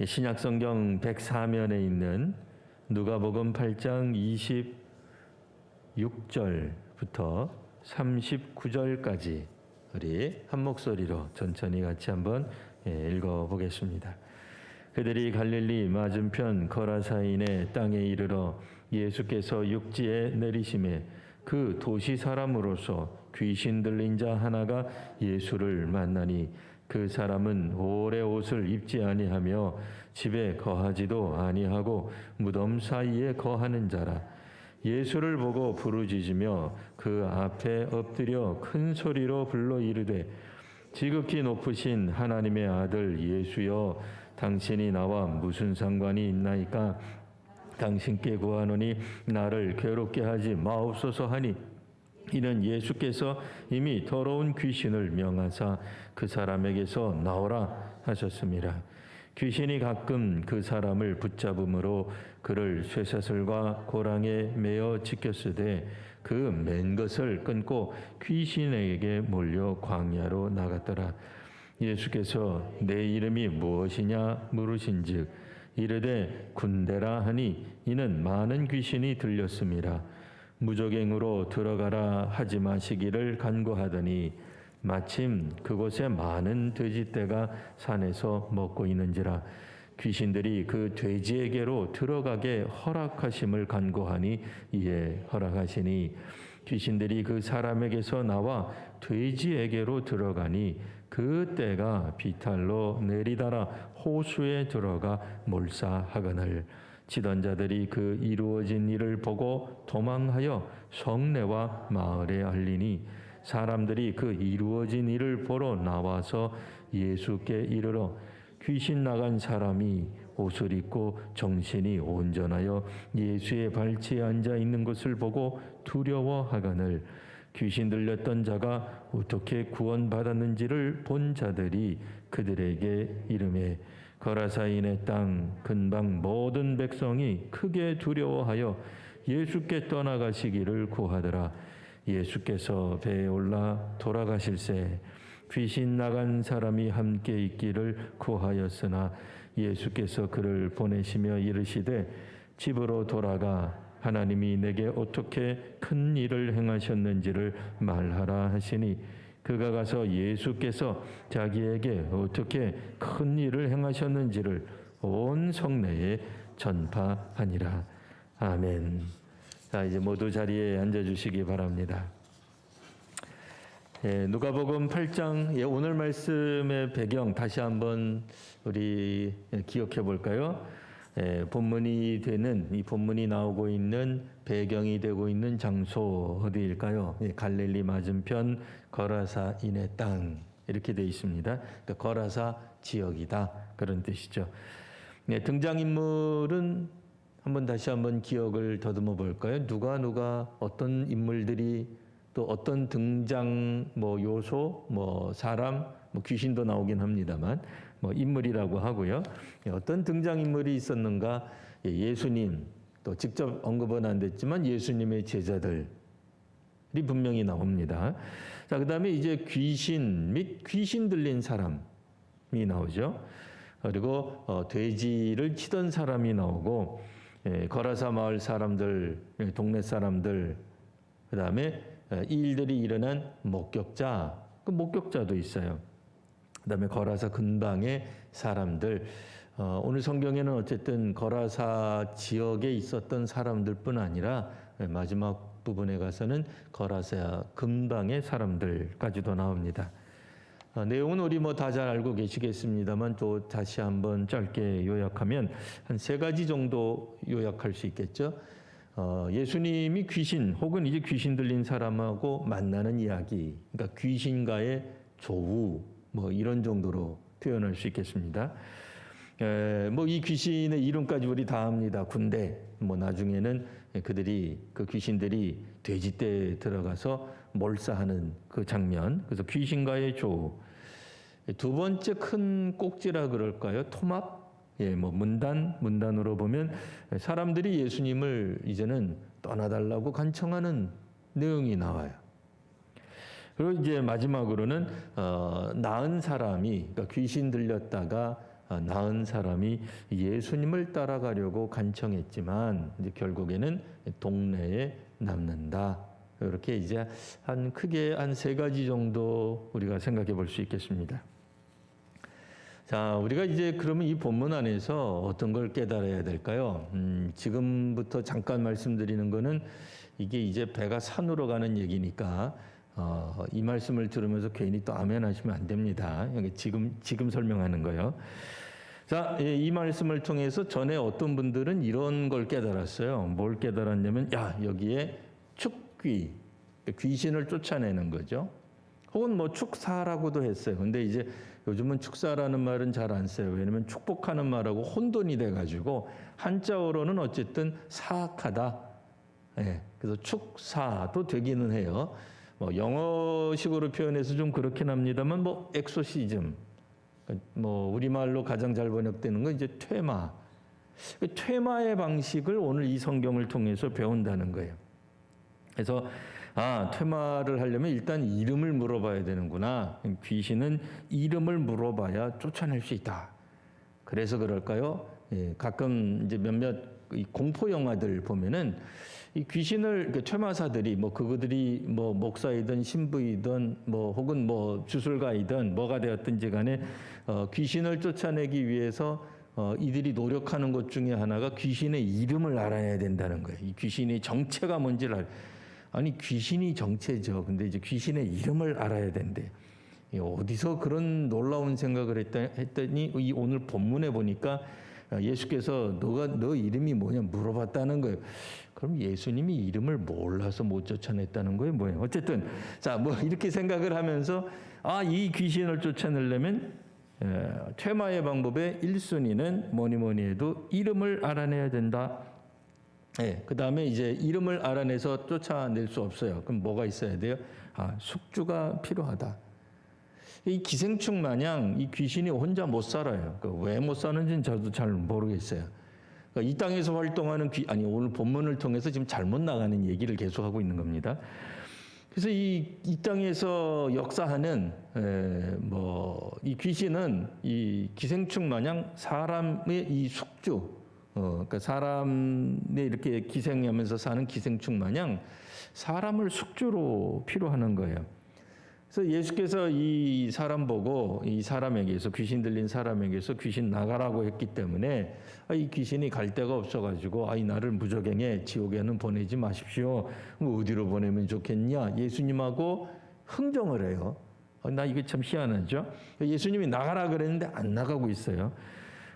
신약성경 104면에 있는 누가복음 8장 26절부터 39절까지 우리 한 목소리로 천천히 같이 한번 읽어보겠습니다. 그들이 갈릴리 맞은편 거라사인의 땅에 이르러 예수께서 육지에 내리심에 그 도시 사람으로서 귀신 들린 자 하나가 예수를 만나니 그 사람은 오래 옷을 입지 아니하며 집에 거하지도 아니하고 무덤 사이에 거하는 자라. 예수를 보고 부르짖으며 그 앞에 엎드려 큰 소리로 불러 이르되 지극히 높으신 하나님의 아들 예수여, 당신이 나와 무슨 상관이 있나이까? 당신께 구하노니 나를 괴롭게 하지 마옵소서 하니, 이는 예수께서 이미 더러운 귀신을 명하사 그 사람에게서 나오라 하셨습니다. 귀신이 가끔 그 사람을 붙잡음으로 그를 쇠사슬과 고랑에 매어 지켰으되 그 맨 것을 끊고 귀신에게 몰려 광야로 나갔더라. 예수께서 내 이름이 무엇이냐 물으신즉 이르되 군대라 하니, 이는 많은 귀신이 들렸음이라. 무적행으로 들어가라 하지 마시기를 간구하더니 마침 그곳에 많은 돼지떼가 산에서 먹고 있는지라. 귀신들이 그 돼지에게로 들어가게 허락하심을 간구하니 이에 허락하시니, 귀신들이 그 사람에게서 나와 돼지에게로 들어가니 그 떼가 비탈로 내리달아 호수에 들어가 몰사하거늘, 치던 자들이 그 이루어진 일을 보고 도망하여 성내와 마을에 알리니, 사람들이 그 이루어진 일을 보러 나와서 예수께 이르러 귀신 나간 사람이 옷을 입고 정신이 온전하여 예수의 발치에 앉아 있는 것을 보고 두려워하거늘, 귀신 들렸던 자가 어떻게 구원받았는지를 본 자들이 그들에게 이르매 거라사인의 땅 근방 모든 백성이 크게 두려워하여 예수께 떠나가시기를 구하더라. 예수께서 배에 올라 돌아가실새 귀신 나간 사람이 함께 있기를 구하였으나 예수께서 그를 보내시며 이르시되 집으로 돌아가 하나님이 내게 어떻게 큰 일을 행하셨는지를 말하라 하시니, 그가 가서 예수께서 자기에게 어떻게 큰 일을 행하셨는지를 온 성내에 전파하니라. 아멘. 자, 이제 모두 자리에 앉아주시기 바랍니다. 누가복음 8장, 오늘 말씀의 배경 다시 한번 우리 기억해 볼까요? 본문이 되는, 이 본문이 나오고 있는 배경이 되고 있는 장소 어디일까요? 갈릴리 맞은편 거라사인의 땅, 이렇게 되어 있습니다. 그러니까 거라사 지역이다, 그런 뜻이죠. 등장인물은 다시 한번 기억을 더듬어 볼까요? 누가 어떤 인물들이, 또 어떤 등장 요소, 사람, 귀신도 나오긴 합니다만 인물이라고 하고요. 어떤 등장인물이 있었는가? 예수님, 또 직접 언급은 안 됐지만 예수님의 제자들이 분명히 나옵니다. 자, 그다음에 이제 귀신 및 귀신 들린 사람이 나오죠. 그리고 돼지를 치던 사람이 나오고, 거라사 마을 사람들, 동네 사람들, 그다음에 이 일들이 일어난 목격자, 그 목격자도 있어요. 그다음에 거라사 근방의 사람들, 오늘 성경에는 어쨌든 거라사 지역에 있었던 사람들뿐 아니라 마지막 부분에 가서는 거라사 근방의 사람들까지도 나옵니다. 내용은 우리 다 잘 알고 계시겠습니다만 또 다시 한번 짧게 요약하면 한 3가지 정도 요약할 수 있겠죠. 예수님이 귀신 혹은 이제 귀신 들린 사람하고 만나는 이야기, 그러니까 귀신과의 조우, 이런 정도로 표현할 수 있겠습니다. 이 귀신의 이름까지 우리 다 압니다. 군대. 나중에는 그 귀신들이 돼지떼에 들어가서 몰사하는 그 장면. 그래서 귀신과의 조우. 두 번째 큰 꼭지라 그럴까요? 토막. 문단으로 보면 사람들이 예수님을 이제는 떠나달라고 간청하는 내용이 나와요. 그리고 이제 마지막으로는 나은 사람이, 그러니까 귀신 들렸다가 나은 사람이 예수님을 따라가려고 간청했지만 이제 결국에는 동네에 남는다. 이렇게 이제 크게 한 세 가지 정도 우리가 생각해 볼 수 있겠습니다. 자, 우리가 이제 그러면 이 본문 안에서 어떤 걸 깨달아야 될까요? 지금부터 잠깐 말씀드리는 거는 이게 이제 배가 산으로 가는 얘기니까 이 말씀을 들으면서 괜히 또 아멘 하시면 안 됩니다. 지금 설명하는 거요. 자, 이 말씀을 통해서 전에 어떤 분들은 이런 걸 깨달았어요. 뭘 깨달았냐면, 여기에 축귀, 귀신을 쫓아내는 거죠. 혹은 뭐 축사라고도 했어요. 근데 이제 요즘은 축사라는 말은 잘 안 써요. 왜냐면 축복하는 말하고 혼돈이 돼가지고 한자어로는 어쨌든 사악하다. 그래서 축사도 되기는 해요. 뭐 영어식으로 표현해서 좀 그렇긴 합니다만 뭐 엑소시즘, 뭐 우리말로 가장 잘 번역되는 건 이제 퇴마. 퇴마의 방식을 오늘 이 성경을 통해서 배운다는 거예요. 그래서 퇴마를 하려면 일단 이름을 물어봐야 되는구나. 귀신은 이름을 물어봐야 쫓아낼 수 있다. 그래서 그럴까요? 가끔 이제 몇몇 공포 영화들 보면은 이 귀신을 퇴마사들이 그들이 목사이든 신부이든 혹은 주술가이든 뭐가 되었든지 간에 귀신을 쫓아내기 위해서 이들이 노력하는 것 중에 하나가 귀신의 이름을 알아야 된다는 거예요. 이 귀신의 정체가 뭔지를 아니 귀신이 정체죠. 근데 이제 귀신의 이름을 알아야 된대. 어디서 그런 놀라운 생각을 했더니 이 오늘 본문에 보니까 예수께서 너 이름이 뭐냐 물어봤다는 거예요. 그럼 예수님이 이름을 몰라서 못 쫓아냈다는 거예요? 뭐예요? 어쨌든 이렇게 생각을 하면서 이 귀신을 쫓아내려면 퇴마의 방법의 1순위는 뭐니 해도 이름을 알아내야 된다. 그 다음에 이제 이름을 알아내서 쫓아낼 수 없어요. 그럼 뭐가 있어야 돼요? 숙주가 필요하다. 이 기생충 마냥 이 귀신이 혼자 못 살아요. 왜 못 사는지는 저도 잘 모르겠어요. 이 땅에서 활동하는 오늘 본문을 통해서 지금 잘못 나가는 얘기를 계속하고 있는 겁니다. 그래서 이 땅에서 역사하는 이 귀신은 이 기생충 마냥 사람의 이 숙주, 그러니까 사람에 이렇게 기생하면서 사는 기생충 마냥 사람을 숙주로 필요하는 거예요. 그래서 예수께서 이 사람 보고 이 사람에게서 귀신 들린 사람에게서 귀신 나가라고 했기 때문에 이 귀신이 갈 데가 없어가지고 이 나를 무적행에 지옥에는 보내지 마십시오. 어디로 보내면 좋겠냐? 예수님하고 흥정을 해요. 나 이게 참 희한하죠. 예수님이 나가라 그랬는데 안 나가고 있어요.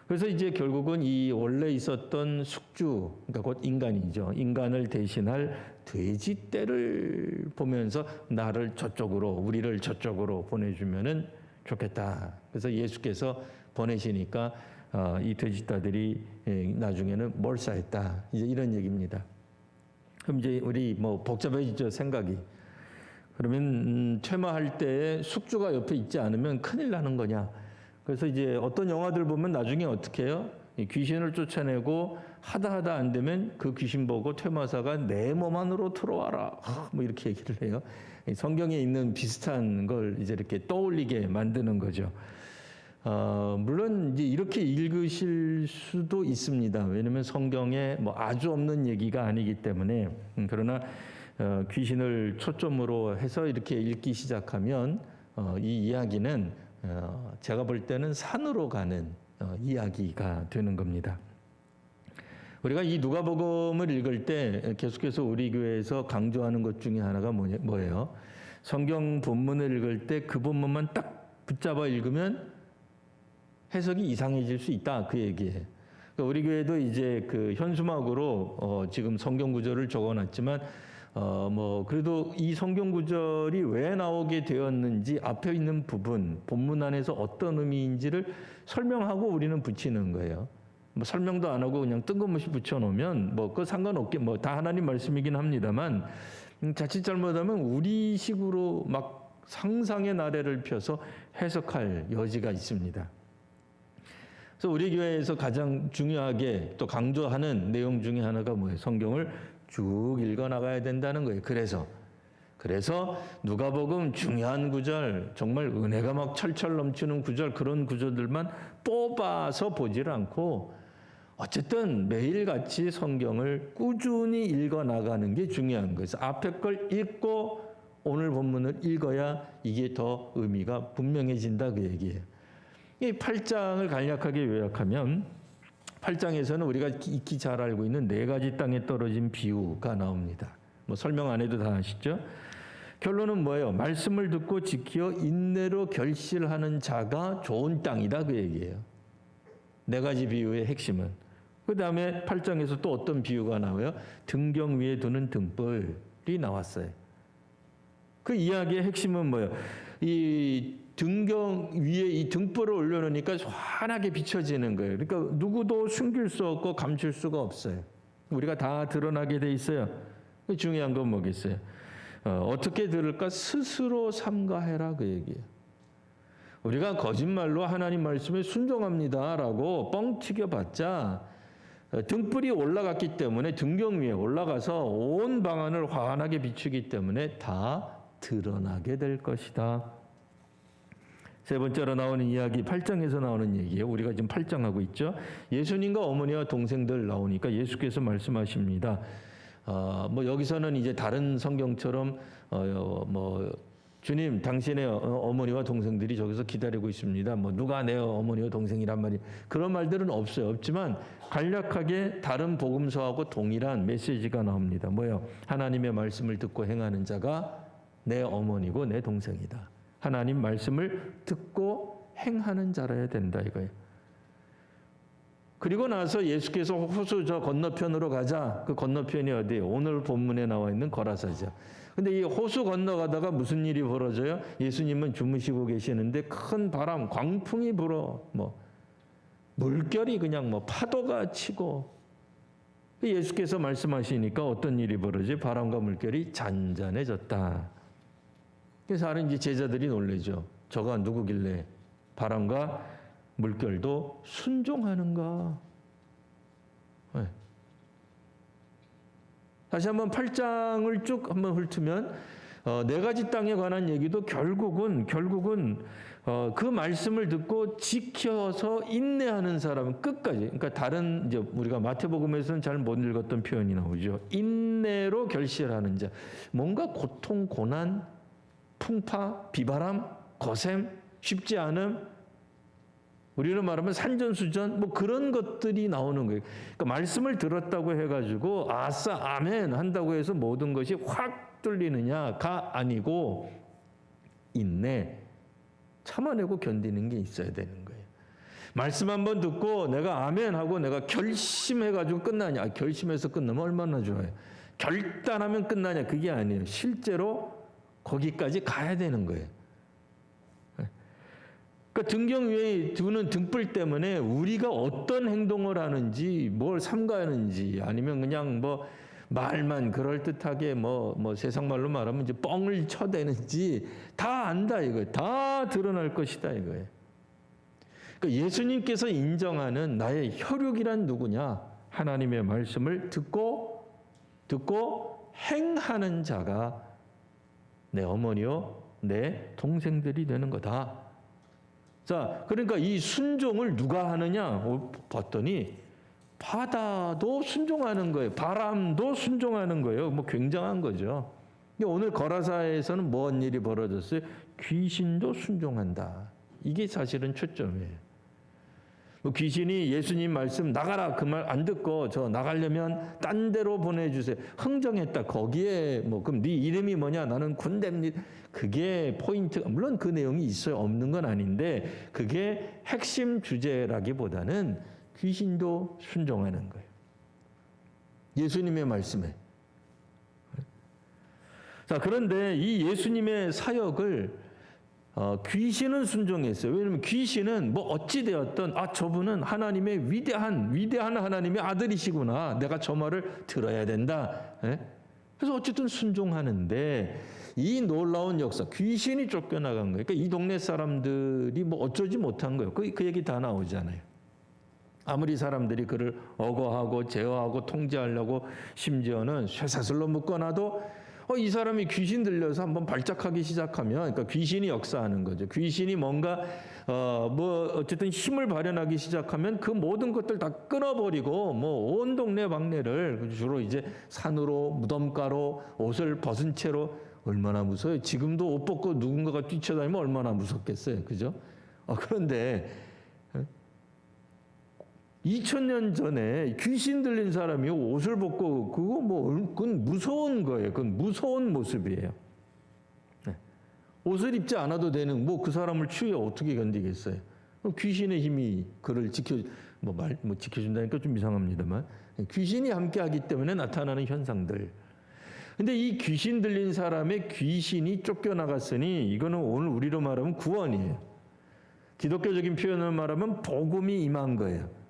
그래서 이제 결국은 이 원래 있었던 숙주, 그러니까 곧 인간이죠. 인간을 대신할 돼지떼를 보면서 우리를 저쪽으로 보내주면은 좋겠다. 그래서 예수께서 보내시니까 이 돼지떼들이 나중에는 몰사했다. 이제 이런 얘기입니다. 그럼 이제 우리 복잡해지죠, 생각이. 그러면 퇴마할 때 숙주가 옆에 있지 않으면 큰일 나는 거냐? 그래서 이제 어떤 영화들 보면 나중에 어떻게 해요? 이 귀신을 쫓아내고 하다 안 되면 그 귀신 보고 퇴마사가 내 몸 안으로 들어와라. 이렇게 얘기를 해요. 성경에 있는 비슷한 걸 이제 이렇게 떠올리게 만드는 거죠. 물론 이제 이렇게 읽으실 수도 있습니다. 왜냐하면 성경에 아주 없는 얘기가 아니기 때문에. 그러나 귀신을 초점으로 해서 이렇게 읽기 시작하면 이 이야기는 제가 볼 때는 산으로 가는 이야기가 되는 겁니다. 우리가 이 누가복음을 읽을 때 계속해서 우리 교회에서 강조하는 것 중에 하나가 뭐예요? 성경 본문을 읽을 때 그 본문만 딱 붙잡아 읽으면 해석이 이상해질 수 있다, 그 얘기예요. 그러니까 우리 교회도 이제 그 현수막으로 지금 성경 구절을 적어놨지만 그래도 이 성경 구절이 왜 나오게 되었는지 앞에 있는 부분, 본문 안에서 어떤 의미인지를 설명하고 우리는 붙이는 거예요. 설명도 안 하고 그냥 뜬금없이 붙여놓으면 그거 상관없게 다 하나님 말씀이긴 합니다만 자칫 잘못하면 우리식으로 막 상상의 나래를 펴서 해석할 여지가 있습니다. 그래서 우리 교회에서 가장 중요하게 또 강조하는 내용 중에 하나가 뭐예요? 성경을 쭉 읽어 나가야 된다는 거예요. 그래서 그래서 누가복음 중요한 구절, 정말 은혜가 막 철철 넘치는 구절, 그런 구절들만 뽑아서 보질 않고 어쨌든 매일같이 성경을 꾸준히 읽어 나가는 게 중요한 거예요. 앞에 걸 읽고 오늘 본문을 읽어야 이게 더 의미가 분명해진다 그 얘기예요. 이 8장을 간략하게 요약하면 8장에서는 우리가 익히 잘 알고 있는 4가지 땅에 떨어진 비유가 나옵니다. 뭐 설명 안 해도 다 아시죠? 결론은 뭐예요? 말씀을 듣고 지켜 인내로 결실하는 자가 좋은 땅이다 그 얘기예요. 4가지 비유의 핵심은. 그 다음에 8장에서 또 어떤 비유가 나와요? 등경 위에 두는 등불이 나왔어요. 그 이야기의 핵심은 뭐예요? 이 등경 위에 이 등불을 올려놓으니까 환하게 비춰지는 거예요. 그러니까 누구도 숨길 수 없고 감출 수가 없어요. 우리가 다 드러나게 돼 있어요. 중요한 건 뭐겠어요? 어떻게 들을까? 스스로 삼가해라 그 얘기예요. 우리가 거짓말로 하나님 말씀에 순종합니다라고 뻥튀겨봤자 등불이 올라갔기 때문에 등경 위에 올라가서 온 방안을 환하게 비추기 때문에 다 드러나게 될 것이다. 세 번째로 나오는 이야기 8장에서 나오는 얘기예요. 우리가 지금 8장 하고 있죠. 예수님과 어머니와 동생들 나오니까 예수께서 말씀하십니다. 뭐 여기서는 이제 다른 성경처럼 뭐 주님 당신의 어머니와 동생들이 저기서 기다리고 있습니다. 뭐 누가 내 어머니와 동생이란 말이 그런 말들은 없어요. 없지만 간략하게 다른 복음서하고 동일한 메시지가 나옵니다. 뭐예요? 하나님의 말씀을 듣고 행하는 자가 내 어머니고 내 동생이다. 하나님 말씀을 듣고 행하는 자라야 된다 이거예요. 그리고 나서 예수께서 호수 저 건너편으로 가자. 그 건너편이 어디예요? 오늘 본문에 나와 있는 거라사죠. 근데 이 호수 건너가다가 무슨 일이 벌어져요? 예수님은 주무시고 계시는데 큰 바람, 광풍이 불어. 뭐 물결이 그냥 뭐 파도가 치고 예수께서 말씀하시니까 어떤 일이 벌어져요? 바람과 물결이 잔잔해졌다. 그래서 이제 제자들이 놀라죠. 저가 누구길래 바람과 물결도 순종하는가? 네. 다시 한번 8장을 쭉 한번 훑으면 4가지 땅에 관한 얘기도 결국은 그 말씀을 듣고 지켜서 인내하는 사람은 끝까지. 그러니까 다른 이제 우리가 마태복음에서는 잘 못 읽었던 표현이 나오죠. 인내로 결실하는 자. 뭔가 고통, 고난, 풍파, 비바람, 거셈, 쉽지 않음. 우리는 말하면 산전수전 뭐 그런 것들이 나오는 거예요. 그러니까 말씀을 들었다고 해가지고 아싸 아멘 한다고 해서 모든 것이 확 뚫리느냐가 아니고 인내, 참아내고 견디는 게 있어야 되는 거예요. 말씀 한번 듣고 내가 아멘 하고 내가 결심해가지고 끝나냐? 결심해서 끝나면 얼마나 좋아요. 결단하면 끝나냐? 그게 아니에요. 실제로 거기까지 가야 되는 거예요. 그러니까 등경 위에 두는 등불 때문에 우리가 어떤 행동을 하는지 뭘 삼가하는지 아니면 그냥 뭐 말만 그럴듯하게 뭐 세상 말로 말하면 이제 뻥을 쳐대는지 다 안다 이거예요. 다 드러날 것이다 이거예요. 그러니까 예수님께서 인정하는 나의 혈육이란 누구냐? 하나님의 말씀을 듣고 행하는 자가 내 어머니요 내 동생들이 되는 거다. 자, 그러니까 이 순종을 누가 하느냐? 봤더니 바다도 순종하는 거예요. 바람도 순종하는 거예요. 뭐 굉장한 거죠. 오늘 거라사에서는 뭔 일이 벌어졌어요? 귀신도 순종한다. 이게 사실은 초점이에요. 귀신이 예수님 말씀 나가라 그 말 안 듣고 저 나가려면 딴 데로 보내주세요. 흥정했다. 거기에 뭐 그럼 네 이름이 뭐냐? 나는 군대입니다. 그게 포인트가 물론 그 내용이 있어요. 없는 건 아닌데 그게 핵심 주제라기보다는 귀신도 순종하는 거예요. 예수님의 말씀에. 자, 그런데 이 예수님의 사역을 귀신은 순종했어요. 왜냐하면 귀신은 뭐 어찌 되었든 저분은 하나님의 위대한 하나님의 아들이시구나. 내가 저 말을 들어야 된다. 그래서 어쨌든 순종하는데 이 놀라운 역사, 귀신이 쫓겨나간 거예요. 그러니까 이 동네 사람들이 뭐 어쩌지 못한 거예요. 그 얘기 다 나오잖아요. 아무리 사람들이 그를 억어하고 제어하고 통제하려고 심지어는 쇠사슬로 묶어놔도 이 사람이 귀신 들려서 한번 발작하기 시작하면, 그러니까 귀신이 역사하는 거죠. 귀신이 뭔가 어쨌든 힘을 발현하기 시작하면 그 모든 것들 다 끊어버리고 온 동네 방네를 주로 이제 산으로 무덤가로 옷을 벗은 채로 얼마나 무서워요. 지금도 옷 벗고 누군가가 뛰쳐다니면 얼마나 무섭겠어요, 그죠? 그런데 2000년 전에 귀신 들린 사람이 옷을 벗고 그건 무서운 거예요. 그건 무서운 모습이에요. 네. 옷을 입지 않아도 되는 그 사람을 추위에 어떻게 견디겠어요? 귀신의 힘이 그를 지켜준다니까 좀 이상합니다만 귀신이 함께하기 때문에 나타나는 현상들. 근데 이 귀신 들린 사람의 귀신이 쫓겨나갔으니 이거는 오늘 우리로 말하면 구원이에요. 기독교적인 표현을 말하면 복음이 임한 거예요.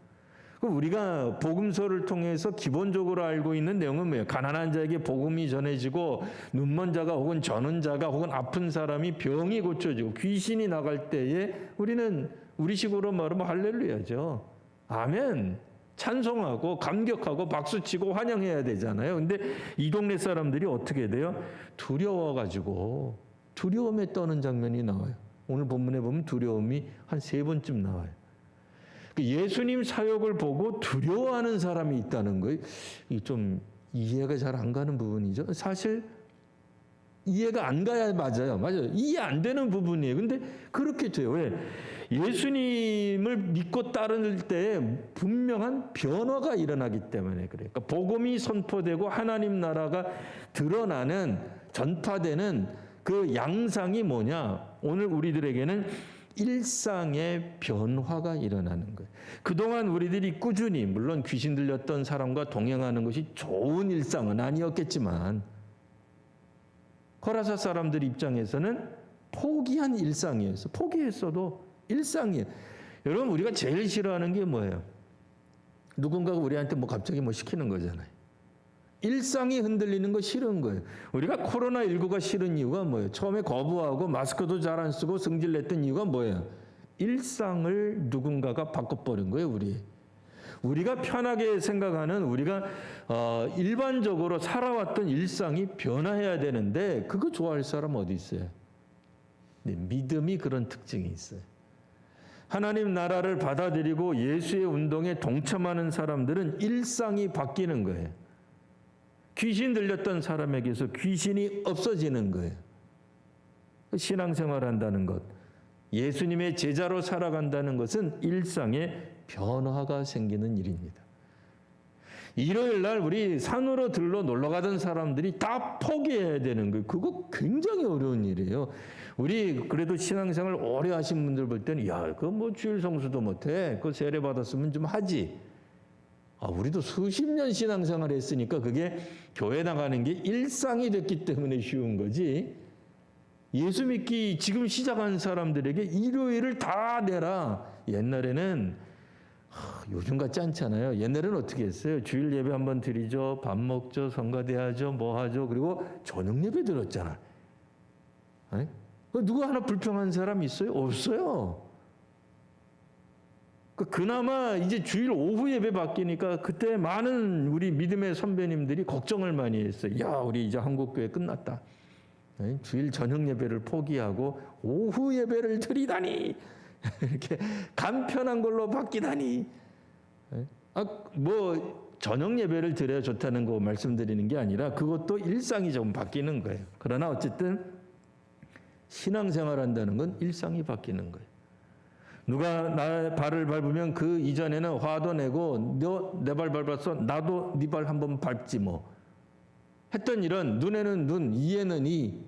우리가 복음서를 통해서 기본적으로 알고 있는 내용은 뭐예요? 가난한 자에게 복음이 전해지고 눈먼 자가 혹은 저는 자가 혹은 아픈 사람이 병이 고쳐지고 귀신이 나갈 때에 우리는 우리식으로 말하면 할렐루야죠. 아멘. 찬송하고 감격하고 박수치고 환영해야 되잖아요. 근데 이 동네 사람들이 어떻게 돼요? 두려워가지고 두려움에 떠는 장면이 나와요. 오늘 본문에 보면 두려움이 한 3번쯤 나와요. 예수님 사역을 보고 두려워하는 사람이 있다는 거예요. 좀 이해가 잘 안 가는 부분이죠. 사실 이해가 안 가야 맞아요. 이해 안 되는 부분이에요. 근데 그렇게 돼요. 왜? 예수님을 믿고 따를 때 분명한 변화가 일어나기 때문에 그래요. 그러니까 복음이 선포되고 하나님 나라가 드러나는 전파되는 그 양상이 뭐냐? 오늘 우리들에게는 일상의 변화가 일어나는 거예요. 그동안 우리들이 꾸준히 물론 귀신 들렸던 사람과 동행하는 것이 좋은 일상은 아니었겠지만 거라사 사람들 입장에서는 포기한 일상이었어요. 포기했어도 일상이에요. 여러분 우리가 제일 싫어하는 게 뭐예요? 누군가가 우리한테 갑자기 시키는 거잖아요. 일상이 흔들리는 거 싫은 거예요. 우리가 코로나19가 싫은 이유가 뭐예요? 처음에 거부하고 마스크도 잘 안 쓰고 승질냈던 이유가 뭐예요? 일상을 누군가가 바꿔버린 거예요, 우리가 편하게 생각하는 우리가 일반적으로 살아왔던 일상이 변화해야 되는데 그거 좋아할 사람 어디 있어요? 네, 믿음이 그런 특징이 있어요. 하나님 나라를 받아들이고 예수의 운동에 동참하는 사람들은 일상이 바뀌는 거예요. 귀신 들렸던 사람에게서 귀신이 없어지는 거예요. 신앙생활 한다는 것, 예수님의 제자로 살아간다는 것은 일상에 변화가 생기는 일입니다. 일요일 날 우리 산으로 들러 놀러 가던 사람들이 다 포기해야 되는 거예요. 그거 굉장히 어려운 일이에요. 우리 그래도 신앙생활 오래 하신 분들 볼 때는 그거 주일 성수도 못해. 그거 세례 받았으면 좀 하지. 우리도 수십 년 신앙생활 했으니까 그게 교회 나가는 게 일상이 됐기 때문에 쉬운 거지. 예수 믿기 지금 시작한 사람들에게 일요일을 다 내라. 옛날에는 요즘 같지 않잖아요. 옛날에는 어떻게 했어요? 주일 예배 한번 드리죠. 밥 먹죠. 성가대 하죠. 뭐 하죠. 그리고 저녁 예배 들었잖아. 누구 하나 불평한 사람 있어요? 없어요. 그나마 이제 주일 오후 예배 바뀌니까 그때 많은 우리 믿음의 선배님들이 걱정을 많이 했어요. 우리 이제 한국교회 끝났다. 주일 저녁 예배를 포기하고 오후 예배를 드리다니 이렇게 간편한 걸로 바뀌다니. 저녁 예배를 드려야 좋다는 거 말씀드리는 게 아니라 그것도 일상이 좀 바뀌는 거예요. 그러나 어쨌든 신앙생활 한다는 건 일상이 바뀌는 거예요. 누가 나의 발을 밟으면 그 이전에는 화도 내고 너 내 발 밟았어? 나도 네 발 한번 밟지 했던 이런 눈에는 눈, 이에는 이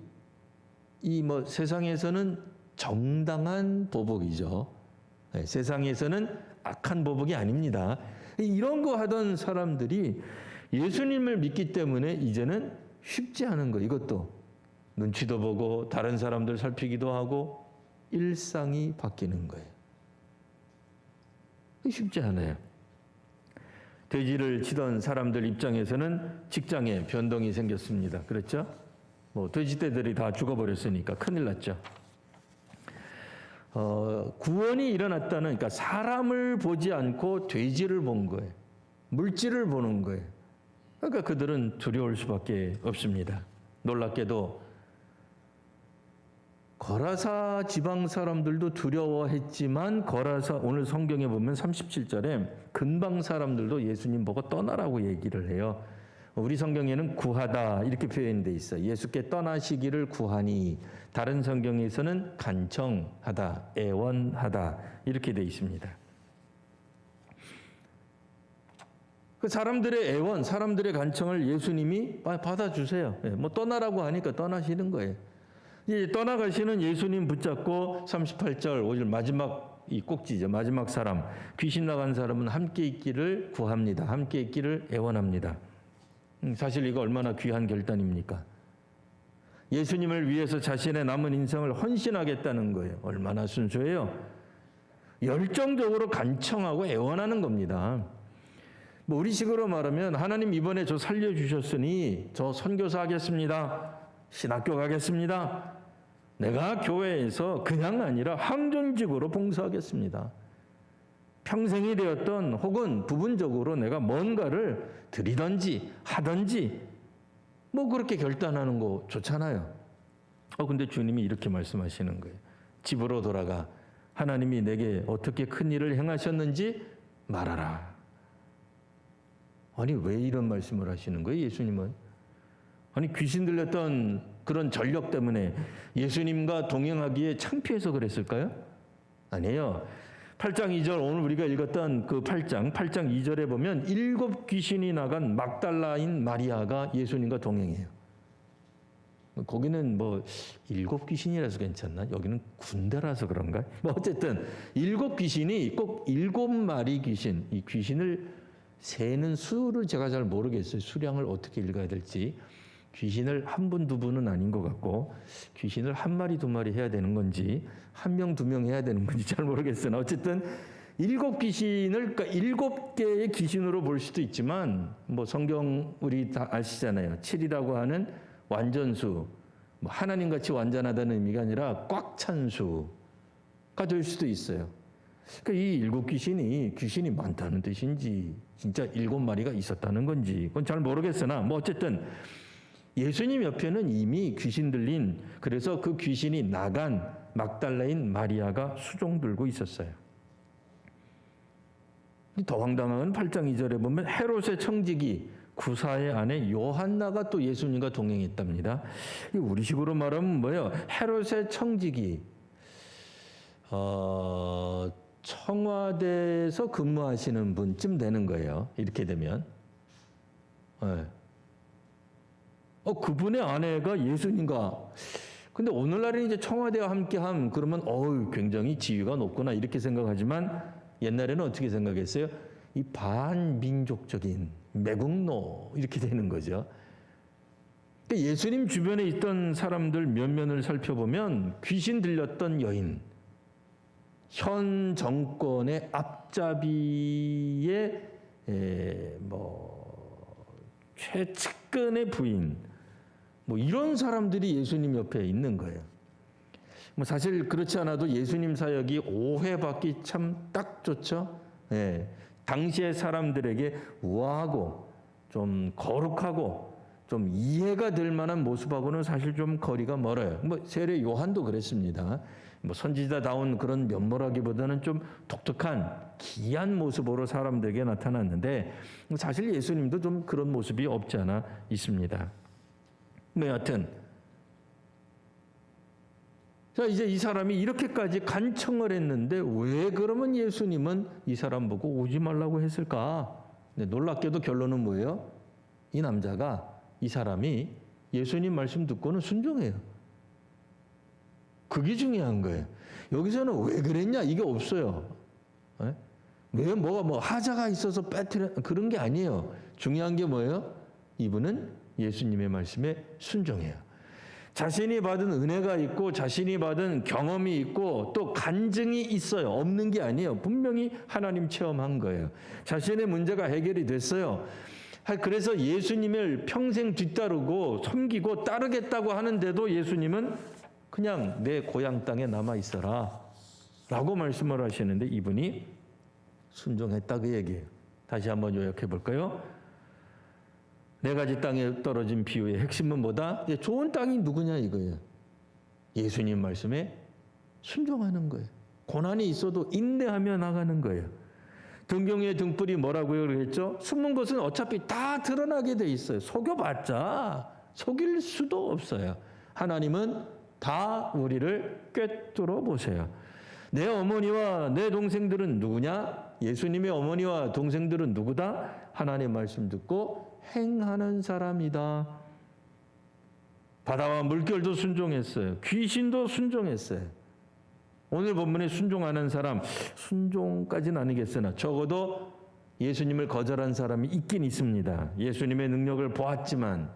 세상에서는 정당한 보복이죠. 세상에서는 악한 보복이 아닙니다. 이런 거 하던 사람들이 예수님을 믿기 때문에 이제는 쉽지 않은 거. 이것도 눈치도 보고 다른 사람들 살피기도 하고 일상이 바뀌는 거예요. 쉽지 않아요. 돼지를 치던 사람들 입장에서는 직장에 변동이 생겼습니다. 그렇죠? 돼지떼들이 다 죽어버렸으니까 큰일 났죠. 구원이 일어났다는, 그러니까 사람을 보지 않고 돼지를 본 거예요. 물질을 보는 거예요. 그러니까 그들은 두려울 수밖에 없습니다. 놀랍게도 거라사 지방 사람들도 두려워했지만 거라사 오늘 성경에 보면 37절에 근방 사람들도 예수님 보고 떠나라고 얘기를 해요. 우리 성경에는 구하다 이렇게 표현되어 있어요. 예수께 떠나시기를 구하니, 다른 성경에서는 간청하다, 애원하다 이렇게 되어 있습니다. 그 사람들의 애원, 사람들의 간청을 예수님이 받아주세요. 뭐 떠나라고 하니까 떠나시는 거예요. 이제 떠나가시는 예수님 붙잡고 38절 5절 마지막 이 꼭지죠. 마지막 사람, 귀신 나간 사람은 함께 있기를 구합니다. 함께 있기를 애원합니다. 사실 이거 얼마나 귀한 결단입니까? 예수님을 위해서 자신의 남은 인생을 헌신하겠다는 거예요. 얼마나 순수해요. 열정적으로 간청하고 애원하는 겁니다. 뭐 우리식으로 말하면 하나님 이번에 저 살려주셨으니 저 선교사 하겠습니다. 신학교 가겠습니다. 내가 교회에서 그냥 아니라 항존직으로 봉사하겠습니다. 평생이 되었던 혹은 부분적으로 내가 뭔가를 드리든지 하든지 뭐 그렇게 결단하는 거 좋잖아요. 근데 주님이 이렇게 말씀하시는 거예요. 집으로 돌아가 하나님이 내게 어떻게 큰 일을 행하셨는지 말하라. 아니 왜 이런 말씀을 하시는 거예요, 예수님은? 아니 귀신 들렸던 그런 전력 때문에 예수님과 동행하기에 창피해서 그랬을까요? 아니에요. 8장 2절 오늘 우리가 읽었던 그 8장 2절에 보면 7 귀신이 나간 막달라인 마리아가 예수님과 동행해요. 거기는 뭐 7 귀신이라서 괜찮나? 여기는 군대라서 그런가? 뭐 어쨌든 7 귀신이 꼭 7마리 귀신, 이 귀신을 세는 수를 제가 잘 모르겠어요. 수량을 어떻게 읽어야 될지. 귀신을 한 분, 두 분은 아닌 것 같고 귀신을 한 마리, 두 마리 해야 되는 건지 한 명, 두 명 해야 되는 건지 잘 모르겠으나 어쨌든 7 귀신을 그러니까 7개의 귀신으로 볼 수도 있지만 뭐 성경 우리 다 아시잖아요. 7이라고 하는 완전수, 뭐 하나님같이 완전하다는 의미가 아니라 꽉 찬 수가 될 수도 있어요. 그러니까 이 7 귀신이 많다는 뜻인지 진짜 7마리가 있었다는 건지 그건 잘 모르겠으나 뭐 어쨌든 예수님 옆에는 이미 귀신 들린, 그래서 그 귀신이 나간 막달라인 마리아가 수종 들고 있었어요. 더 황당한 8장 2절에 보면 헤롯의 청지기 구사의 아내 요한나가 또 예수님과 동행했답니다. 우리식으로 말하면 뭐예요? 헤롯의 청지기, 청와대에서 근무하시는 분쯤 되는 거예요. 이렇게 되면. 네. 그분의 아내가 예수님과, 근데 오늘날은 이제 청와대와 함께함 그러면 굉장히 지위가 높구나 이렇게 생각하지만 옛날에는 어떻게 생각했어요? 이 반민족적인 매국노 이렇게 되는 거죠. 그러니까 예수님 주변에 있던 사람들 면면을 살펴보면 귀신 들렸던 여인, 현 정권의 앞잡이의 최측근의 부인, 뭐 이런 사람들이 예수님 옆에 있는 거예요. 뭐 사실 그렇지 않아도 예수님 사역이 오해받기 참 딱 좋죠. 예. 당시의 사람들에게 우아하고 좀 거룩하고 좀 이해가 될 만한 모습하고는 사실 좀 거리가 멀어요. 뭐 세례 요한도 그랬습니다. 뭐 선지자다운 그런 면모라기보다는 좀 독특한 기이한 모습으로 사람들에게 나타났는데 사실 예수님도 좀 그런 모습이 없지 않아 있습니다. 여하튼 자 이제 이 사람이 이렇게까지 간청을 했는데 왜 그러면 예수님은 이 사람 보고 오지 말라고 했을까? 놀랍게도 결론은 뭐예요? 이 남자가, 이 사람이 예수님 말씀 듣고는 순종해요. 그게 중요한 거예요. 여기서는 왜 그랬냐 이게 없어요. 왜 뭐가 하자가 있어서 빼뜨려 그런 게 아니에요. 중요한 게 뭐예요? 이분은 예수님의 말씀에 순종해요. 자신이 받은 은혜가 있고 자신이 받은 경험이 있고 또 간증이 있어요. 없는 게 아니에요. 분명히 하나님 체험한 거예요. 자신의 문제가 해결이 됐어요. 그래서 예수님을 평생 뒤따르고 섬기고 따르겠다고 하는데도 예수님은 그냥 내 고향 땅에 남아 있어라 라고 말씀을 하시는데 이분이 순종했다 그 얘기예요. 다시 한번 요약해 볼까요? 네 가지 땅에 떨어진 비유의 핵심은 뭐다? 좋은 땅이 누구냐 이거예요. 예수님 말씀에 순종하는 거예요. 고난이 있어도 인내하며 나가는 거예요. 등경의 등불이 뭐라고요? 그랬죠? 숨은 것은 어차피 다 드러나게 돼 있어요. 속여봤자 속일 수도 없어요. 하나님은 다 우리를 꿰뚫어 보세요. 내 어머니와 내 동생들은 누구냐? 예수님의 어머니와 동생들은 누구다? 하나님 말씀 듣고 행하는 사람이다. 바다와 물결도 순종했어요. 귀신도 순종했어요. 오늘 본문에 순종하는 사람, 순종까지는 아니겠으나 적어도 예수님을 거절한 사람이 있긴 있습니다. 예수님의 능력을 보았지만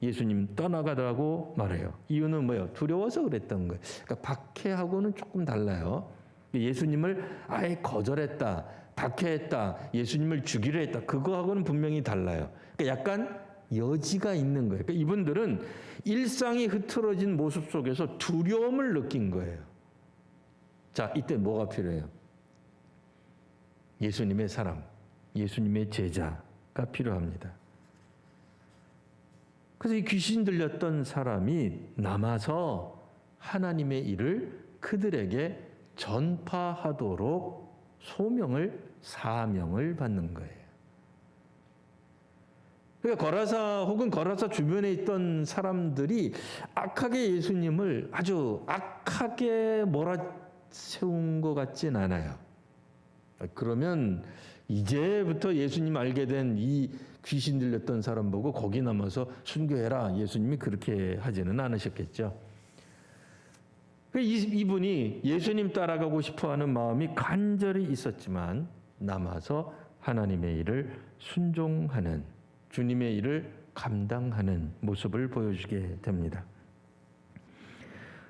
예수님 떠나가라고 말해요. 이유는 뭐예요? 두려워서 그랬던 거예요. 그러니까 박해하고는 조금 달라요. 예수님을 아예 거절했다, 박해했다, 예수님을 죽이려 했다. 그거하고는 분명히 달라요. 그러니까 약간 여지가 있는 거예요. 그러니까 이분들은 일상이 흐트러진 모습 속에서 두려움을 느낀 거예요. 자, 이때 뭐가 필요해요? 예수님의 사람, 예수님의 제자가 필요합니다. 그래서 이 귀신 들렸던 사람이 남아서 하나님의 일을 그들에게 전파하도록 사명을 받는 거예요. 그러니까 거라사 혹은 거라사 주변에 있던 사람들이 악하게 예수님을 아주 악하게 몰아세운 것 같진 않아요. 그러면 이제부터 예수님 알게 된 이 귀신 들렸던 사람 보고 거기 남아서 순교해라. 예수님이 그렇게 하지는 않으셨겠죠. 이분이 예수님 따라가고 싶어하는 마음이 간절히 있었지만 남아서 하나님의 일을 순종하는, 주님의 일을 감당하는 모습을 보여주게 됩니다.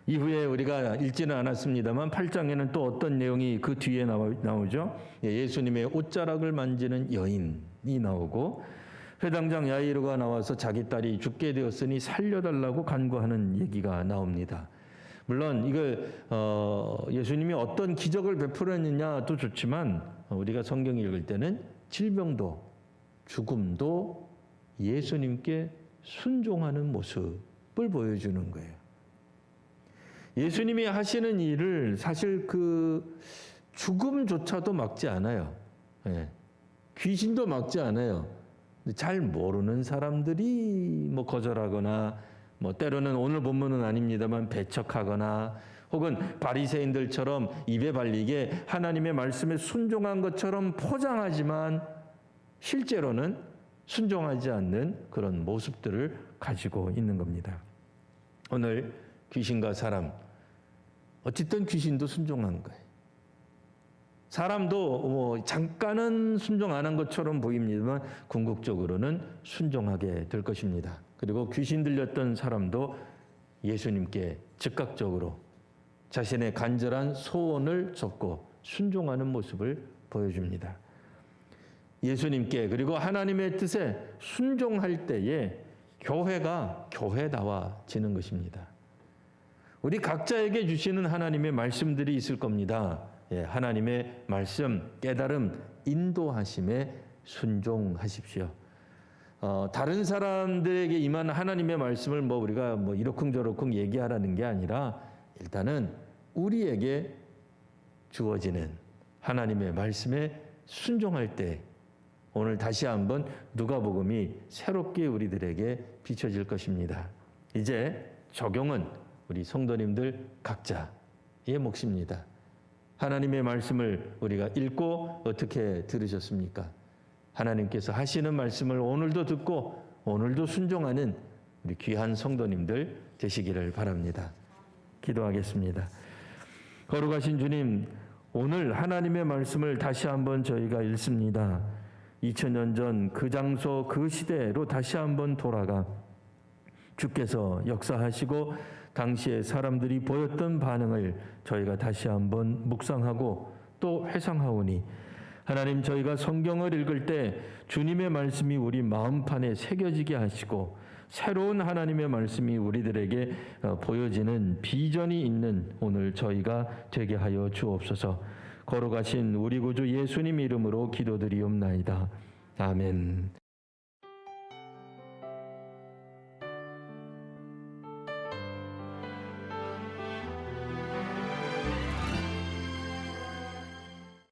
이후에 우리가 읽지는 않았습니다만 8장에는 또 어떤 내용이 그 뒤에 나오죠. 예수님의 옷자락을 만지는 여인이 나오고 회당장 야이로가 나와서 자기 딸이 죽게 되었으니 살려달라고 간구하는 얘기가 나옵니다. 물론 이걸 예수님이 어떤 기적을 베풀었느냐도 좋지만 우리가 성경 읽을 때는 질병도 죽음도 예수님께 순종하는 모습을 보여주는 거예요. 예수님이 하시는 일을 사실 그 죽음조차도 막지 않아요. 귀신도 막지 않아요. 잘 모르는 사람들이 뭐 거절하거나 뭐 때로는 오늘 본문은 아닙니다만 배척하거나 혹은 바리새인들처럼 입에 발리게 하나님의 말씀에 순종한 것처럼 포장하지만 실제로는 순종하지 않는 그런 모습들을 가지고 있는 겁니다. 오늘 귀신과 사람, 어쨌든 귀신도 순종한 거예요. 사람도 잠깐은 순종 안 한 것처럼 보입니다만 궁극적으로는 순종하게 될 것입니다. 그리고 귀신 들렸던 사람도 예수님께 즉각적으로 자신의 간절한 소원을 접고 순종하는 모습을 보여줍니다. 예수님께 그리고 하나님의 뜻에 순종할 때에 교회가 교회다워지는 것입니다. 우리 각자에게 주시는 하나님의 말씀들이 있을 겁니다. 하나님의 말씀, 깨달음, 인도하심에 순종하십시오. 다른 사람들에게 임한 하나님의 말씀을 우리가 이러쿵저러쿵 얘기하라는 게 아니라 일단은 우리에게 주어지는 하나님의 말씀에 순종할 때 오늘 다시 한번 누가복음이 새롭게 우리들에게 비춰질 것입니다. 이제 적용은 우리 성도님들 각자의 몫입니다. 하나님의 말씀을 우리가 읽고 어떻게 들으셨습니까? 하나님께서 하시는 말씀을 오늘도 듣고 오늘도 순종하는 우리 귀한 성도님들 되시기를 바랍니다. 기도하겠습니다. 거룩하신 주님, 오늘 하나님의 말씀을 다시 한번 저희가 읽습니다. 2000년 전 그 장소 그 시대로 다시 한번 돌아가 주께서 역사하시고 당시에 사람들이 보였던 반응을 저희가 다시 한번 묵상하고 또 회상하오니 하나님, 저희가 성경을 읽을 때 주님의 말씀이 우리 마음판에 새겨지게 하시고 새로운 하나님의 말씀이 우리들에게 보여지는 비전이 있는 오늘 저희가 되게 하여 주옵소서. 거룩하신 우리 구주 예수님 이름으로 기도드리옵나이다. 아멘.